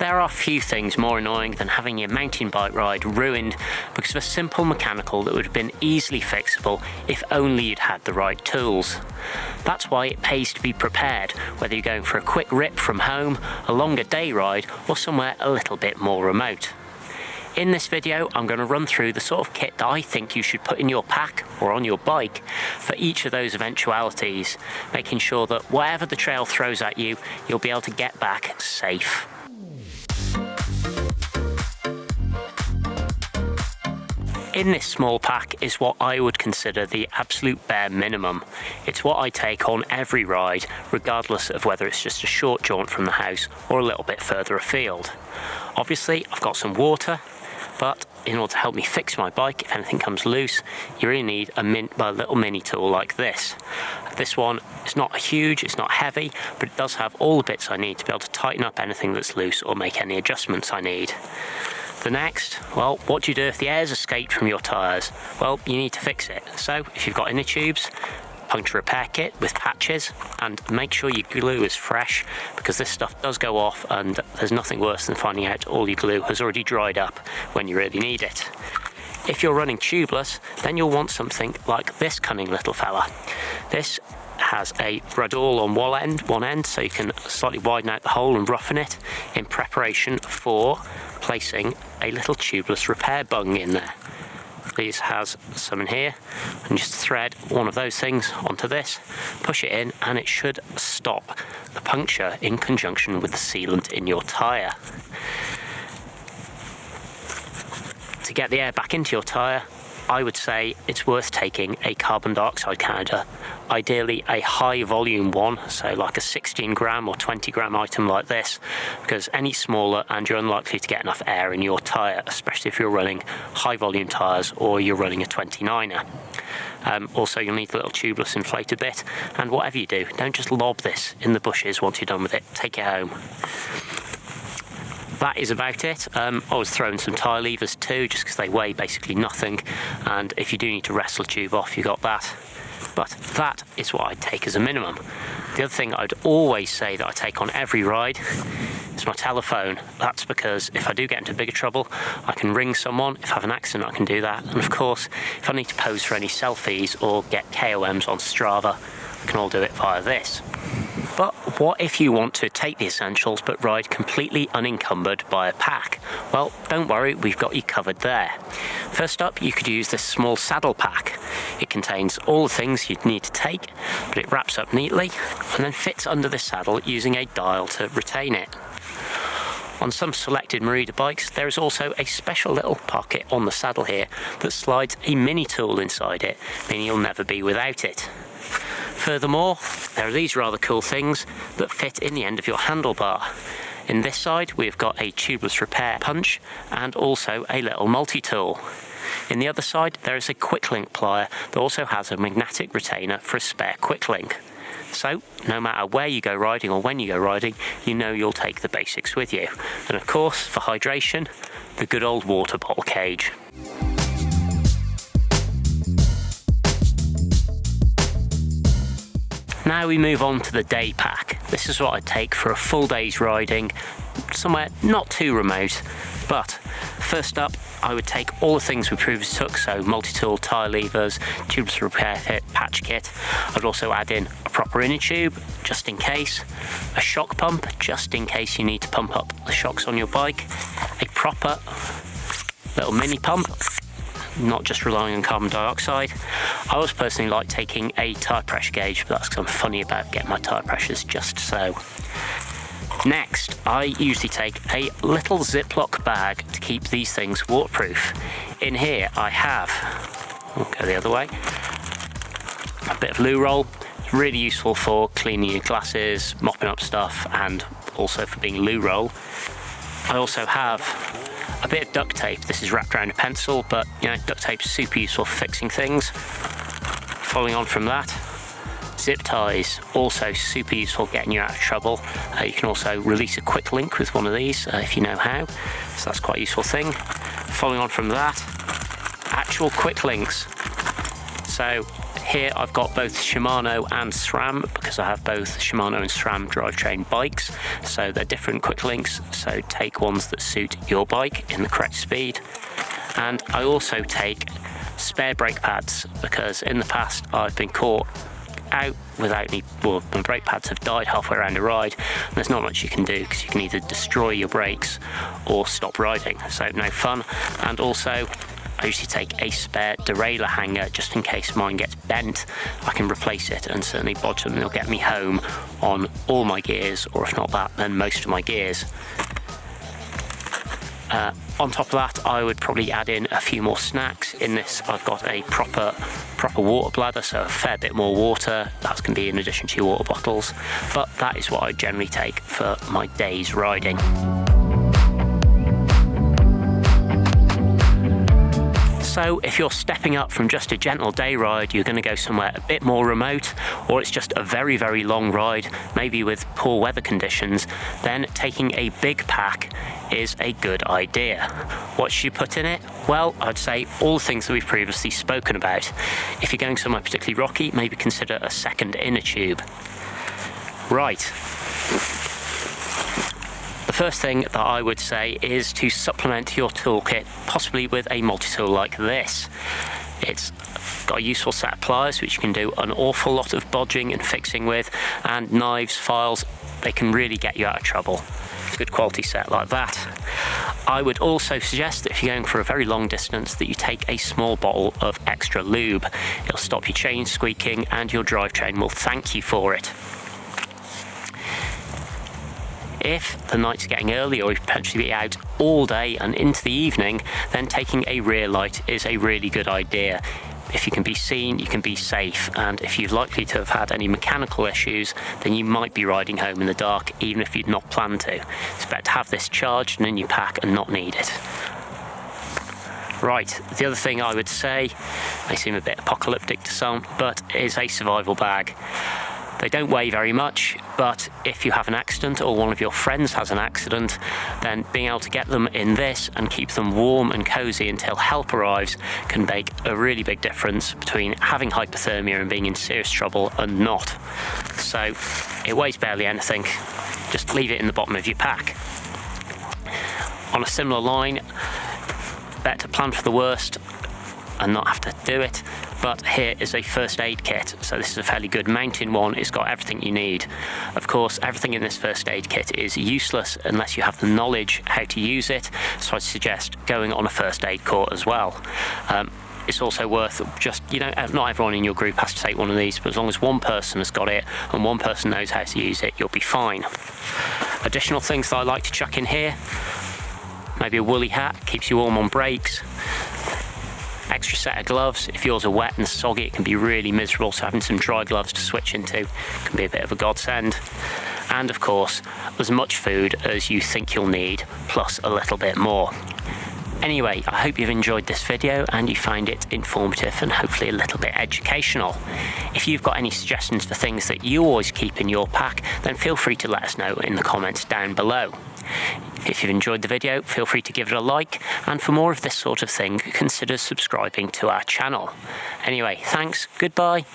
There are few things more annoying than having your mountain bike ride ruined because of a simple mechanical that would have been easily fixable if only you'd had the right tools. That's why it pays to be prepared, whether you're going for a quick rip from home, a longer day ride, or somewhere a little bit more remote. In this video, I'm going to run through the sort of kit that I think you should put in your pack or on your bike for each of those eventualities, making sure that whatever the trail throws at you, you'll be able to get back safe. In this small pack is what I would consider the absolute bare minimum. It's what I take on every ride, regardless of whether it's just a short jaunt from the house or a little bit further afield. Obviously, I've got some water, but in order to help me fix my bike, if anything comes loose, you really need a little mini tool like this. This one is not huge, it's not heavy, but it does have all the bits I need to be able to tighten up anything that's loose or make any adjustments I need. The next, well, what do you do if the air's escaped from your tyres? Well, you need to fix it. So if you've got inner tubes, puncture repair kit with patches, and make sure your glue is fresh because this stuff does go off and there's nothing worse than finding out all your glue has already dried up when you really need it. If you're running tubeless, then you'll want something like this cunning little fella. This has a bradawl on one end so you can slightly widen out the hole and roughen it in preparation for placing a little tubeless repair bung in there. These has some in here, and just thread one of those things onto this, push it in, and it should stop the puncture in conjunction with the sealant in your tyre. To get the air back into your tyre, I would say it's worth taking a carbon dioxide counter, ideally a high volume one, so like a 16 gram or 20 gram item like this, because any smaller and you're unlikely to get enough air in your tyre, especially if you're running high volume tyres or you're running a 29er. Also, you'll need the little tubeless inflated bit, and whatever you do, don't just lob this in the bushes once you're done with it, take it home. That is about it. I was throwing some tyre levers too, just because they weigh basically nothing, and if you do need to wrestle a tube off, you got that. But that is what I'd take as a minimum. The other thing I'd always say that I take on every ride is my telephone. That's because if I do get into bigger trouble, I can ring someone. If I have an accident, I can do that. And of course, if I need to pose for any selfies or get KOMs on Strava, I can all do it via this. But what if you want to take the essentials but ride completely unencumbered by a pack? Well, don't worry, we've got you covered there. First up, you could use this small saddle pack. It contains all the things you'd need to take, but it wraps up neatly and then fits under the saddle using a dial to retain it. On some selected Merida bikes, there is also a special little pocket on the saddle here that slides a mini tool inside it, meaning you'll never be without it. Furthermore, there are these rather cool things that fit in the end of your handlebar. In this side, we've got a tubeless repair punch and also a little multi-tool. In the other side, there is a quick link plier that also has a magnetic retainer for a spare quick link. So, no matter where you go riding or when you go riding, you know you'll take the basics with you. And of course, for hydration, the good old water bottle cage. Now we move on to the day pack. This is what I take for a full day's riding, somewhere not too remote. But first up, I would take all the things we previously took, so multi-tool, tyre levers, tubeless repair kit, patch kit. I'd also add in a proper inner tube, just in case, a shock pump, just in case you need to pump up the shocks on your bike, a proper little mini pump, not just relying on carbon dioxide. I always personally like taking a tyre pressure gauge, but that's because I'm funny about getting my tyre pressures just so. Next, I usually take a little Ziploc bag to keep these things waterproof. In here I have, I'll go the other way, a bit of loo roll. It's really useful for cleaning your glasses, mopping up stuff, and also for being loo roll. I also have a bit of duct tape. This is wrapped around a pencil, but you know, duct tape's super useful for fixing things. Following on from that, zip ties, also super useful getting you out of trouble. You can also release a quick link with one of these if you know how, so that's quite a useful thing. Following on from that, actual quick links. So Here I've got both Shimano and SRAM because I have both Shimano and SRAM drivetrain bikes, so they're different quick links, so take ones that suit your bike in the correct speed. And I also take spare brake pads because in the past I've been caught out without any, well, my brake pads have died halfway around a ride, and there's not much you can do because you can either destroy your brakes or stop riding, so no fun. And also I usually take a spare derailleur hanger just in case mine gets bent. I can replace it and certainly bodge them, and they'll get me home on all my gears, or if not that, then most of my gears. On top of that, I would probably add in a few more snacks. In this, I've got a proper water bladder, so a fair bit more water. That's going to be in addition to your water bottles, but that is what I generally take for my day's riding. So if you're stepping up from just a gentle day ride, you're going to go somewhere a bit more remote, or it's just a very, very long ride, maybe with poor weather conditions, then taking a big pack is a good idea. What should you put in it? Well, I'd say all the things that we've previously spoken about. If you're going somewhere particularly rocky, maybe consider a second inner tube. Right. The first thing that I would say is to supplement your toolkit, possibly with a multi-tool like this. It's got a useful set of pliers which you can do an awful lot of bodging and fixing with, and knives, files, they can really get you out of trouble. Good quality set like that. I would also suggest that if you're going for a very long distance that you take a small bottle of extra lube. It'll stop your chain squeaking and your drivetrain will thank you for it. If the night's getting early or you potentially be out all day and into the evening, then taking a rear light is a really good idea. If you can be seen, you can be safe, and if you're likely to have had any mechanical issues, then you might be riding home in the dark even if you'd not planned to. It's better to have this charged and in your pack and not need it. Right, the other thing I would say, may seem a bit apocalyptic to some, but is a survival bag. They don't weigh very much, but if you have an accident or one of your friends has an accident, then being able to get them in this and keep them warm and cozy until help arrives can make a really big difference between having hypothermia and being in serious trouble and not. So it weighs barely anything, just leave it in the bottom of your pack. On a similar line, better to plan for the worst and not have to do it. But here is a first aid kit. So this is a fairly good mountain one. It's got everything you need. Of course, everything in this first aid kit is useless unless you have the knowledge how to use it. So I'd suggest going on a first aid course as well. It's also worth just, not everyone in your group has to take one of these, but as long as one person has got it and one person knows how to use it, you'll be fine. Additional things that I like to chuck in here, maybe a woolly hat, keeps you warm on brakes. Extra set of gloves. If yours are wet and soggy, it can be really miserable, so having some dry gloves to switch into can be a bit of a godsend. And of course, as much food as you think you'll need, plus a little bit more. Anyway, I hope you've enjoyed this video and you find it informative and hopefully a little bit educational. If you've got any suggestions for things that you always keep in your pack, then feel free to let us know in the comments down below. If you've enjoyed the video, feel free to give it a like, and for more of this sort of thing, consider subscribing to our channel. Anyway, thanks, goodbye.